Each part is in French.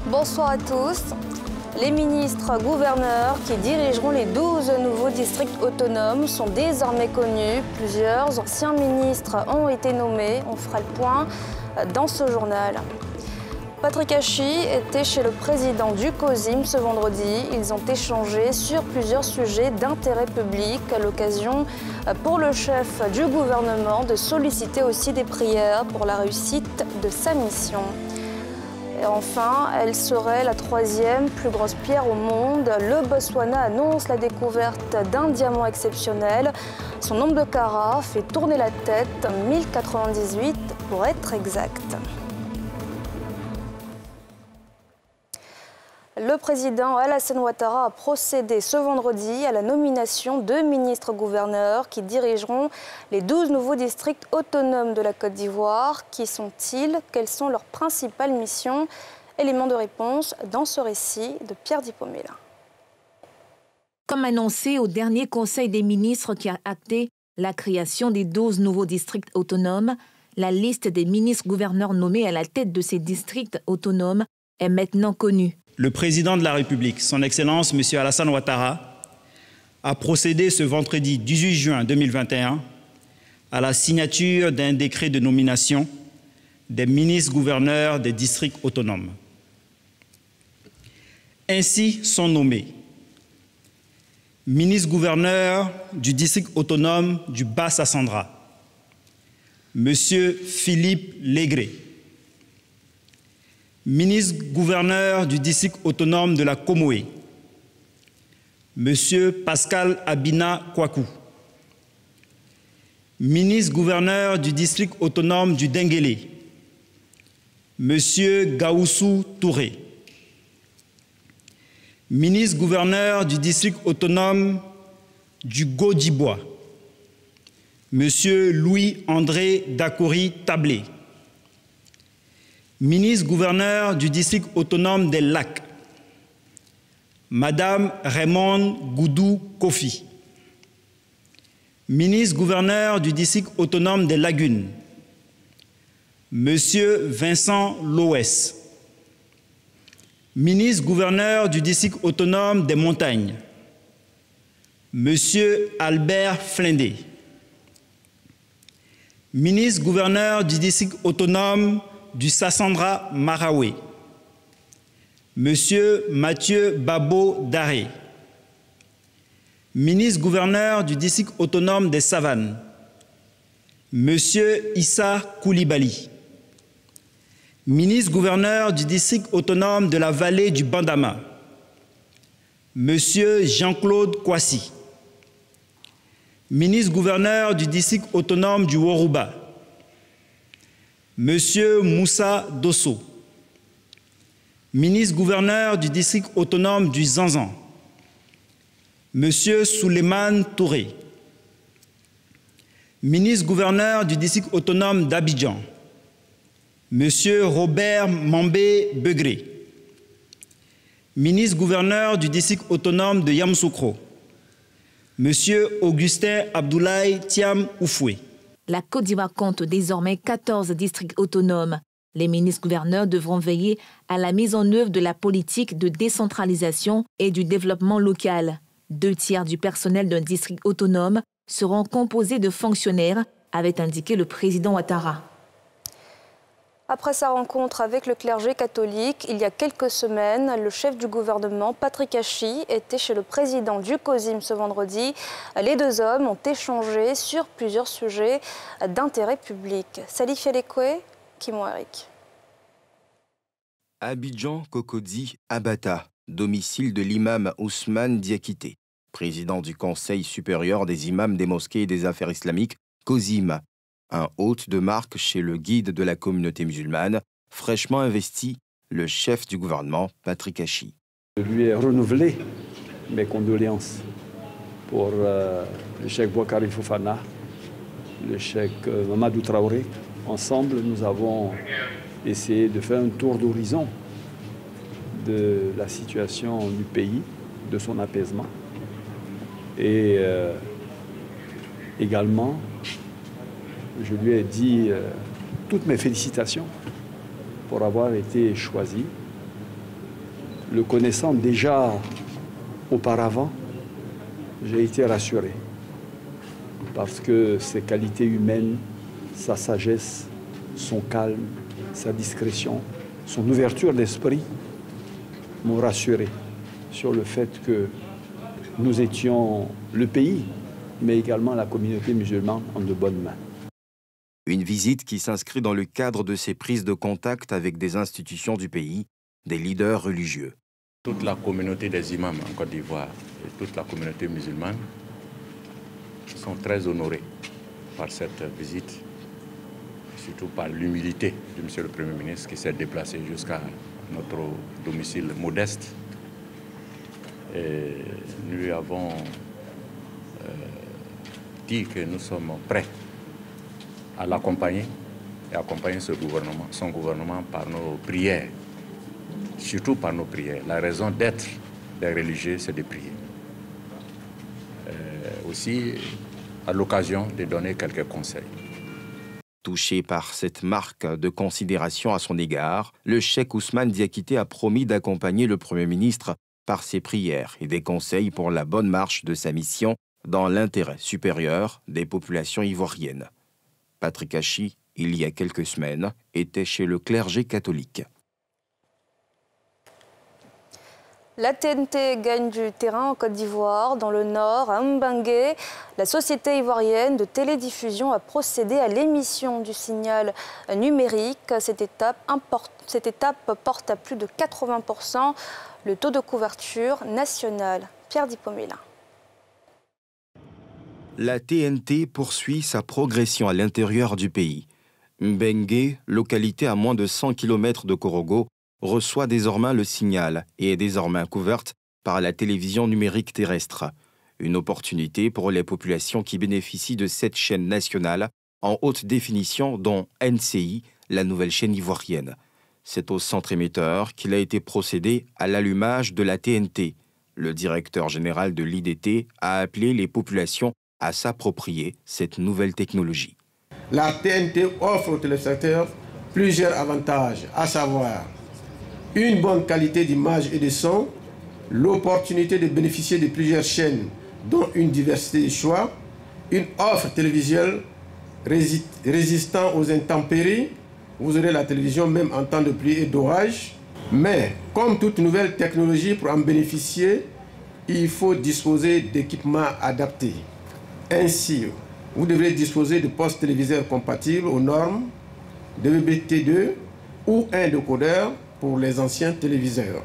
Bonsoir à tous. Les ministres gouverneurs qui dirigeront les 12 nouveaux districts autonomes sont désormais connus. Plusieurs anciens ministres ont été nommés. On fera le point dans ce journal. Patrick Hachi était chez le président du COSIM ce vendredi. Ils ont échangé sur plusieurs sujets d'intérêt public, à l'occasion pour le chef du gouvernement de solliciter aussi des prières pour la réussite de sa mission. Et enfin, elle serait la 3e plus grosse pierre au monde. Le Botswana annonce la découverte d'un diamant exceptionnel. Son nombre de carats fait tourner la tête, 1098 pour être exact. Le président Alassane Ouattara a procédé ce vendredi à la nomination de ministres-gouverneurs qui dirigeront les 12 nouveaux districts autonomes de la Côte d'Ivoire. Qui sont-ils? Quelles sont leurs principales missions? Éléments de réponse dans ce récit de Pierre Dipomela. Comme annoncé au dernier Conseil des ministres qui a acté la création des 12 nouveaux districts autonomes, la liste des ministres-gouverneurs nommés à la tête de ces districts autonomes est maintenant connue. Le président de la République, son Excellence M. Alassane Ouattara, a procédé ce vendredi 18 juin 2021 à la signature d'un décret de nomination des ministres-gouverneurs des districts autonomes. Ainsi sont nommés ministre-gouverneur du district autonome du Bas-Sassandra, M. Philippe Légré. Ministre-gouverneur du district autonome de la Comoé, M. Pascal Abina Kwaku. Ministre-gouverneur du district autonome du Denguélé, M. Gaoussou Touré. Ministre-gouverneur du district autonome du Godibois, M. Louis-André Dakori Tablé. Ministre-gouverneur du district autonome des Lacs, Madame Raymond Goudou Kofi. Ministre-gouverneur du district autonome des Lagunes, Monsieur Vincent Loès. Ministre-gouverneur du district autonome des Montagnes, Monsieur Albert Flindé. Ministre-gouverneur du district autonome du Sassandra Maraoué, Monsieur Mathieu Babo Daré. Ministre-gouverneur du district autonome des Savanes, Monsieur Issa Koulibaly. Ministre-gouverneur du district autonome de la vallée du Bandama, Monsieur Jean-Claude Kwasi. Ministre-gouverneur du district autonome du Woruba, Monsieur Moussa Dosso. Ministre-gouverneur du district autonome du Zanzan, Monsieur Souleymane Touré. Ministre-gouverneur du district autonome d'Abidjan, Monsieur Robert Mambé Begré. Ministre-gouverneur du district autonome de Yamoussoukro, Monsieur Augustin Abdoulaye Thiam Oufoué. La Côte d'Ivoire compte désormais 14 districts autonomes. Les ministres-gouverneurs devront veiller à la mise en œuvre de la politique de décentralisation et du développement local. 2 tiers du personnel d'un district autonome seront composés de fonctionnaires, avait indiqué le président Ouattara. Après sa rencontre avec le clergé catholique, il y a quelques semaines, le chef du gouvernement, Patrick Hachi, était chez le président du COSIM ce vendredi. Les 2 hommes ont échangé sur plusieurs sujets d'intérêt public. Salif Yalekwe, Kimon Eric. Abidjan Cocody Abata, domicile de l'imam Ousmane Diakité, président du Conseil supérieur des imams des mosquées et des affaires islamiques, COSIM. Un hôte de marque chez le guide de la communauté musulmane, fraîchement investi, le chef du gouvernement, Patrick Hachi. Je lui ai renouvelé mes condoléances pour le cheikh Boakari Fofana, le cheikh Mamadou Traoré. Ensemble, nous avons essayé de faire un tour d'horizon de la situation du pays, de son apaisement. Et également, je lui ai dit toutes mes félicitations pour avoir été choisi. Le connaissant déjà auparavant, j'ai été rassuré parce que ses qualités humaines, sa sagesse, son calme, sa discrétion, son ouverture d'esprit m'ont rassuré sur le fait que nous étions le pays, mais également la communauté musulmane en de bonnes mains. Une visite qui s'inscrit dans le cadre de ces prises de contact avec des institutions du pays, des leaders religieux. Toute la communauté des imams en Côte d'Ivoire et toute la communauté musulmane sont très honorés par cette visite, surtout par l'humilité de M. le Premier ministre qui s'est déplacé jusqu'à notre domicile modeste. Et nous lui avons dit que nous sommes prêts à l'accompagner et accompagner son gouvernement par nos prières, surtout par nos prières. La raison d'être des religieux, c'est de prier. Aussi, à l'occasion de donner quelques conseils. Touché par cette marque de considération à son égard, le cheikh Ousmane Diakité a promis d'accompagner le Premier ministre par ses prières et des conseils pour la bonne marche de sa mission dans l'intérêt supérieur des populations ivoiriennes. Patrick Hachi, il y a quelques semaines, était chez le clergé catholique. La TNT gagne du terrain en Côte d'Ivoire. Dans le nord, à Mbangué, la société ivoirienne de télédiffusion a procédé à l'émission du signal numérique. Cette étape porte à plus de 80% le taux de couverture nationale. Pierre Dipomila. La TNT poursuit sa progression à l'intérieur du pays. Mbengue, localité à moins de 100 km de Korogo, reçoit désormais le signal et est désormais couverte par la télévision numérique terrestre. Une opportunité pour les populations qui bénéficient de cette chaîne nationale en haute définition, dont NCI, la nouvelle chaîne ivoirienne. C'est au centre émetteur qu'il a été procédé à l'allumage de la TNT. Le directeur général de l'IDT a appelé les populations à s'approprier cette nouvelle technologie. La TNT offre aux téléspectateurs plusieurs avantages, à savoir une bonne qualité d'image et de son, l'opportunité de bénéficier de plusieurs chaînes dont une diversité de choix, une offre télévisuelle résistant aux intempéries. Vous aurez la télévision même en temps de pluie et d'orage. Mais comme toute nouvelle technologie, pour en bénéficier, il faut disposer d'équipements adaptés. Ainsi, vous devrez disposer de postes téléviseurs compatibles aux normes DVB-T2 ou un décodeur pour les anciens téléviseurs.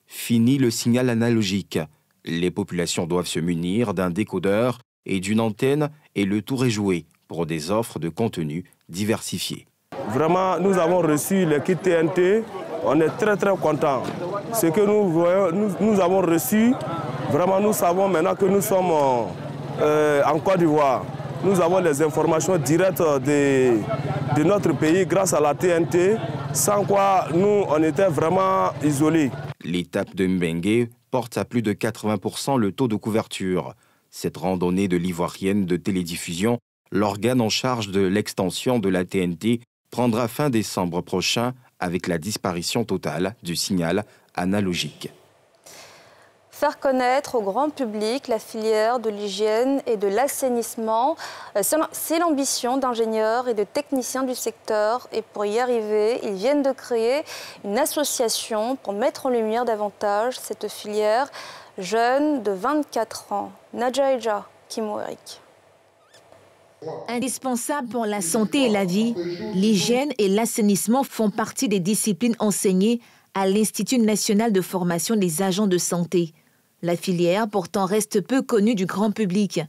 Fini le signal analogique. Les populations doivent se munir d'un décodeur et d'une antenne et le tour est joué pour des offres de contenu diversifiées. Vraiment, nous avons reçu les kits TNT. On est très contents. Ce que nous voyons, nous avons reçu, vraiment nous savons maintenant que nous sommes en Côte d'Ivoire. Nous avons les informations directes de notre pays grâce à la TNT, sans quoi nous, on était vraiment isolés. L'étape de Mbengue porte à plus de 80% le taux de couverture. Cette randonnée de l'Ivoirienne de télédiffusion, l'organe en charge de l'extension de la TNT, prendra fin décembre prochain avec la disparition totale du signal analogique. Faire connaître au grand public la filière de l'hygiène et de l'assainissement, c'est l'ambition d'ingénieurs et de techniciens du secteur. Et pour y arriver, ils viennent de créer une association pour mettre en lumière davantage cette filière jeune de 24 ans. Nadjaïja Kimouerik. Indispensable pour la santé et la vie, l'hygiène et l'assainissement font partie des disciplines enseignées à l'Institut national de formation des agents de santé. La filière, pourtant, reste peu connue du grand public,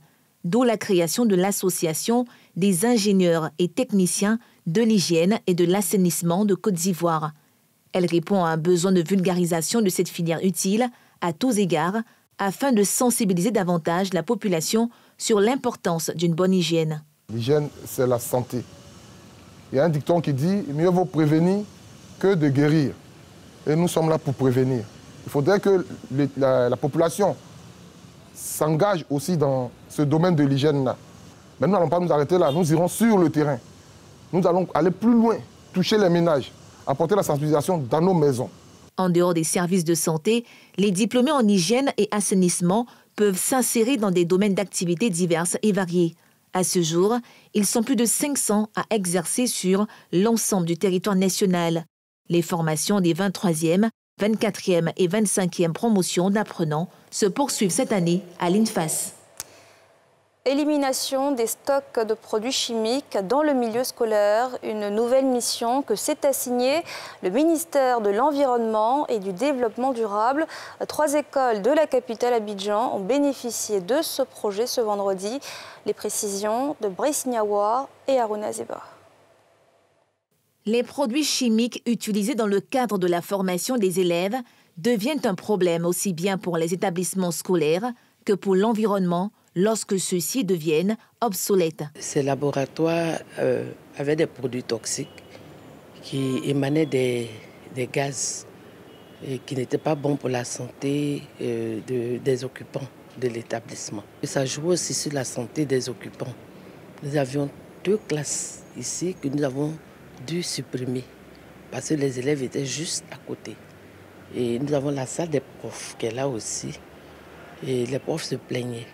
d'où la création de l'Association des ingénieurs et techniciens de l'hygiène et de l'assainissement de Côte d'Ivoire. Elle répond à un besoin de vulgarisation de cette filière utile à tous égards, afin de sensibiliser davantage la population sur l'importance d'une bonne hygiène. L'hygiène, c'est la santé. Il y a un dicton qui dit « mieux vaut prévenir que de guérir ». Et nous sommes là pour prévenir. Il faudrait que la population s'engage aussi dans ce domaine de l'hygiène-là. Mais nous n'allons pas nous arrêter là, nous irons sur le terrain. Nous allons aller plus loin, toucher les ménages, apporter la sensibilisation dans nos maisons. En dehors des services de santé, les diplômés en hygiène et assainissement peuvent s'insérer dans des domaines d'activités diverses et variés. À ce jour, ils sont plus de 500 à exercer sur l'ensemble du territoire national. Les formations des 23e, 24e et 25e promotions d'apprenants se poursuivent cette année à l'INFAS. Élimination des stocks de produits chimiques dans le milieu scolaire, une nouvelle mission que s'est assignée le ministère de l'Environnement et du Développement durable. 3 écoles de la capitale Abidjan ont bénéficié de ce projet ce vendredi. Les précisions de Brice Niawa et Aruna Zeba. Les produits chimiques utilisés dans le cadre de la formation des élèves deviennent un problème aussi bien pour les établissements scolaires que pour l'environnement, lorsque ceux-ci deviennent obsolètes. Ces laboratoires avaient des produits toxiques qui émanaient des gaz et qui n'étaient pas bons pour la santé des occupants de l'établissement. Ça joue aussi sur la santé des occupants. Nous avions 2 classes ici que nous avons dû supprimer parce que les élèves étaient juste à côté. Et nous avons la salle des profs qui est là aussi et les profs se plaignaient.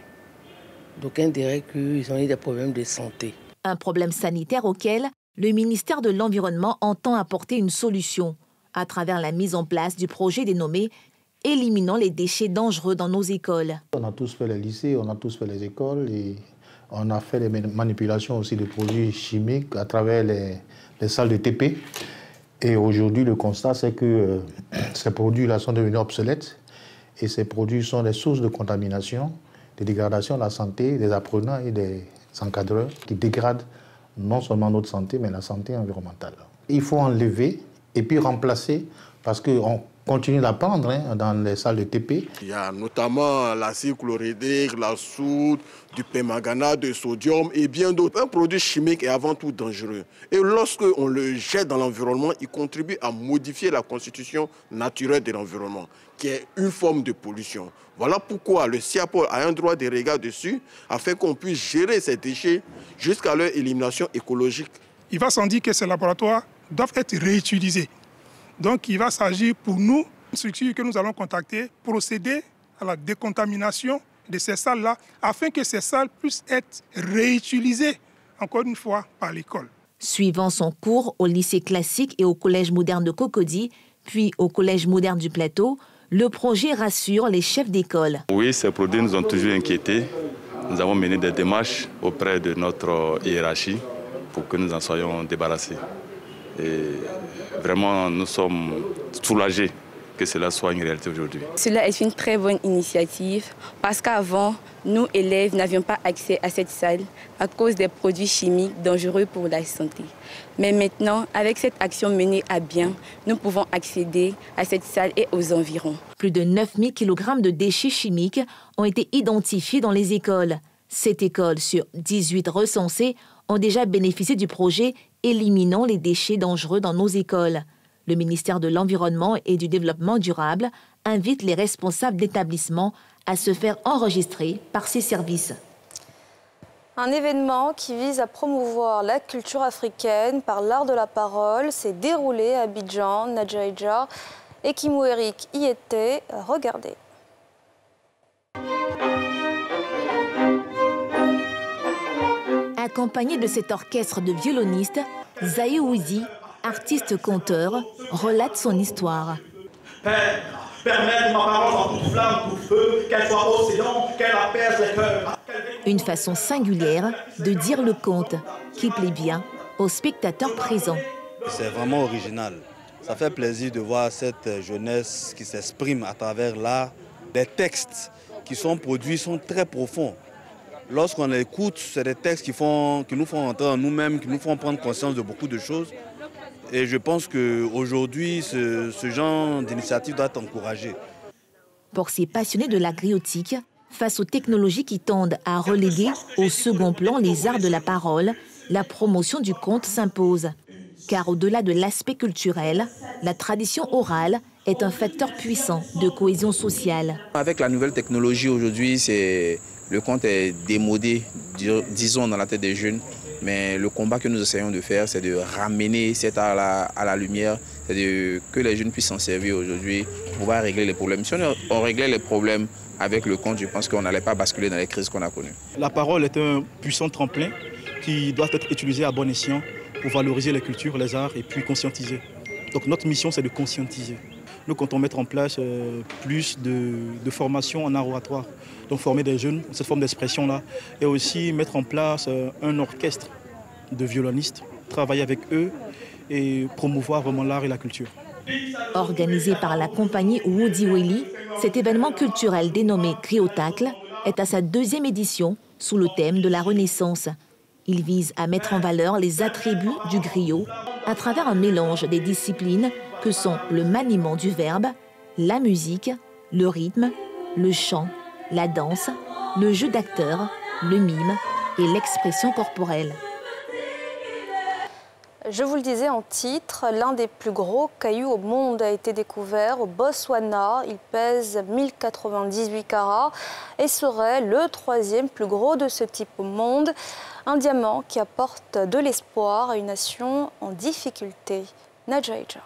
D'aucuns diraient qu'ils ont eu des problèmes de santé. Un problème sanitaire auquel le ministère de l'Environnement entend apporter une solution à travers la mise en place du projet dénommé « Éliminons les déchets dangereux dans nos écoles ». On a tous fait les lycées, on a tous fait les écoles et on a fait des manipulations aussi de produits chimiques à travers les salles de TP. Et aujourd'hui, le constat, c'est que ces produits-là sont devenus obsolètes et ces produits sont des sources de contamination, de dégradation de la santé des apprenants et des encadreurs qui dégradent non seulement notre santé, mais la santé environnementale. Il faut enlever et puis remplacer parce qu'on continue d'apprendre dans les salles de TP. Il y a notamment l'acide chlorhydrique, la soude, du permanganate, du sodium et bien d'autres. Un produit chimique est avant tout dangereux. Et lorsqu'on le jette dans l'environnement, il contribue à modifier la constitution naturelle de l'environnement, qui est une forme de pollution. Voilà pourquoi le SIAPOL a un droit de regard dessus, afin qu'on puisse gérer ces déchets jusqu'à leur élimination écologique. Il va sans dire que ces laboratoires doivent être réutilisés. Donc il va s'agir pour nous, une structure que nous allons contacter, procéder à la décontamination de ces salles-là, afin que ces salles puissent être réutilisées, encore une fois, par l'école. Suivant son cours au lycée classique et au collège moderne de Cocody, puis au collège moderne du Plateau, le projet rassure les chefs d'école. Oui, ces produits nous ont toujours inquiétés. Nous avons mené des démarches auprès de notre hiérarchie pour que nous en soyons débarrassés. Et vraiment, nous sommes soulagés que cela soit une réalité aujourd'hui. Cela est une très bonne initiative parce qu'avant, nous, élèves, n'avions pas accès à cette salle à cause des produits chimiques dangereux pour la santé. Mais maintenant, avec cette action menée à bien, nous pouvons accéder à cette salle et aux environs. Plus de 9000 kg de déchets chimiques ont été identifiés dans les écoles. 7 écoles sur 18 recensées ont déjà bénéficié du projet « Éliminons les déchets dangereux dans nos écoles ». Le ministère de l'Environnement et du Développement durable invite les responsables d'établissements à se faire enregistrer par ces services. Un événement qui vise à promouvoir la culture africaine par l'art de la parole s'est déroulé à Abidjan, Nadjaïdja et Kimou Eric y était. Regardez. Accompagné de cet orchestre de violonistes, Zaï Ouzi, artiste-conteur, relate son histoire. Père, permets ma parole en toute flamme, tout feu, qu'elle soit océan, qu'elle apaise les cœurs. Une façon singulière de dire le conte qui plaît bien aux spectateurs présents. C'est vraiment original. Ça fait plaisir de voir cette jeunesse qui s'exprime à travers l'art. Les textes qui sont produits sont très profonds. Lorsqu'on les écoute, c'est des textes qui nous font entrer en nous-mêmes, qui nous font prendre conscience de beaucoup de choses. Et je pense qu'aujourd'hui, ce genre d'initiative doit être encouragé. Pour ces passionnés de l'agriotique, face aux technologies qui tendent à reléguer au second plan les arts de la parole, la promotion du conte s'impose. Car au-delà de l'aspect culturel, la tradition orale est un facteur puissant de cohésion sociale. Avec la nouvelle technologie aujourd'hui, le conte est démodé, disons, dans la tête des jeunes. Mais le combat que nous essayons de faire, c'est de ramener cet art à la lumière, c'est que les jeunes puissent s'en servir aujourd'hui pour pouvoir régler les problèmes. Si on réglait les problèmes avec le conte, je pense qu'on n'allait pas basculer dans les crises qu'on a connues. La parole est un puissant tremplin qui doit être utilisé à bon escient pour valoriser les cultures, les arts et puis conscientiser. Donc notre mission, c'est de conscientiser. Nous comptons mettre en place plus de formation en art oratoire. Donc former des jeunes, cette forme d'expression-là. Et aussi mettre en place un orchestre de violonistes, travailler avec eux et promouvoir vraiment l'art et la culture. Organisé par la compagnie Woody Willy, cet événement culturel dénommé Criotacle est à sa 2e édition sous le thème de la Renaissance. Il vise à mettre en valeur les attributs du griot à travers un mélange des disciplines que sont le maniement du verbe, la musique, le rythme, le chant, la danse, le jeu d'acteur, le mime et l'expression corporelle. Je vous le disais en titre, l'un des plus gros cailloux au monde a été découvert au Botswana. Il pèse 1098 carats et serait le 3e plus gros de ce type au monde. Un diamant qui apporte de l'espoir à une nation en difficulté. Nadja Eja.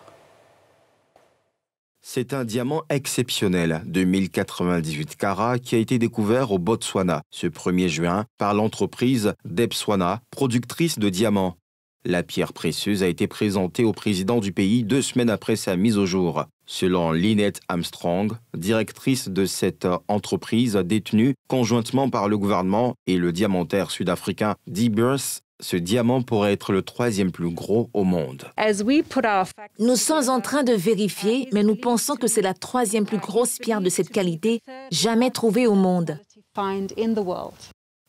C'est un diamant exceptionnel de 1098 carats qui a été découvert au Botswana ce 1er juin par l'entreprise Debswana, productrice de diamants. La pierre précieuse a été présentée au président du pays 2 semaines après sa mise au jour. Selon Lynette Armstrong, directrice de cette entreprise détenue conjointement par le gouvernement et le diamantaire sud-africain De Beers, ce diamant pourrait être le 3e plus gros au monde. Nous sommes en train de vérifier, mais nous pensons que c'est la 3e plus grosse pierre de cette qualité jamais trouvée au monde.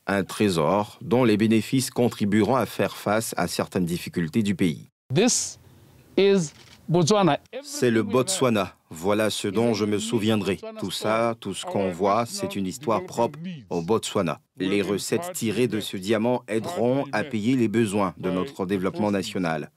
Un trésor dont les bénéfices contribueront à faire face à certaines difficultés du pays. C'est le Botswana. Voilà ce dont je me souviendrai. Tout ça, tout ce qu'on voit, c'est une histoire propre au Botswana. Les recettes tirées de ce diamant aideront à payer les besoins de notre développement national.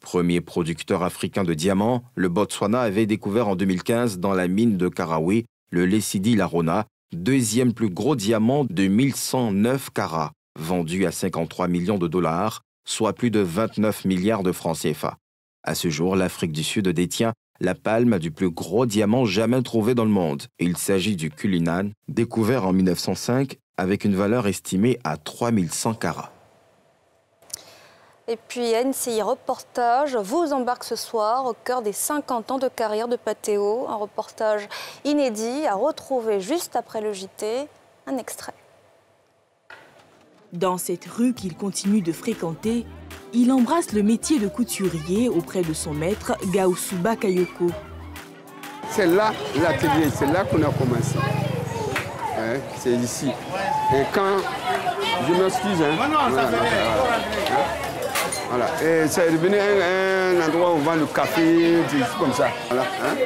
Premier producteur africain de diamants, le Botswana avait découvert en 2015 dans la mine de Karawe le Lesedi Larona, 2e plus gros diamant de 1109 carats, vendu à 53 millions de dollars, soit plus de 29 milliards de francs CFA. À ce jour, l'Afrique du Sud détient la palme du plus gros diamant jamais trouvé dans le monde. Il s'agit du Cullinan, découvert en 1905 avec une valeur estimée à 3100 carats. Et puis NCI Reportage vous embarque ce soir au cœur des 50 ans de carrière de Patéo. Un reportage inédit à retrouver juste après le JT. Un extrait. Dans cette rue qu'il continue de fréquenter, il embrasse le métier de couturier auprès de son maître, Gaoussou Bakayoko. C'est là l'atelier, c'est là qu'on a commencé. Hein, c'est ici. Et quand... Je m'excuse. Voilà. Et c'est devenu un endroit où on vend le café, des choses comme ça. Voilà, hein.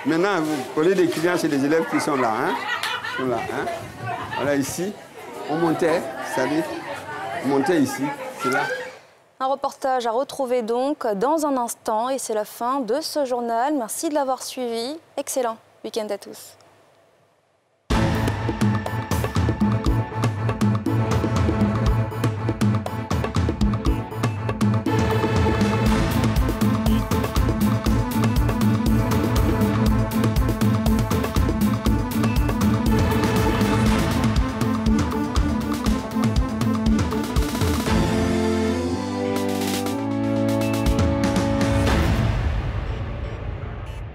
Maintenant, vous prenez des clients, c'est des élèves qui sont là. Hein. Sont là, hein. Voilà, ici, on montait, c'est-à-dire, on montait ici, c'est là. Un reportage à retrouver donc dans un instant et c'est la fin de ce journal. Merci de l'avoir suivi. Excellent week-end à tous.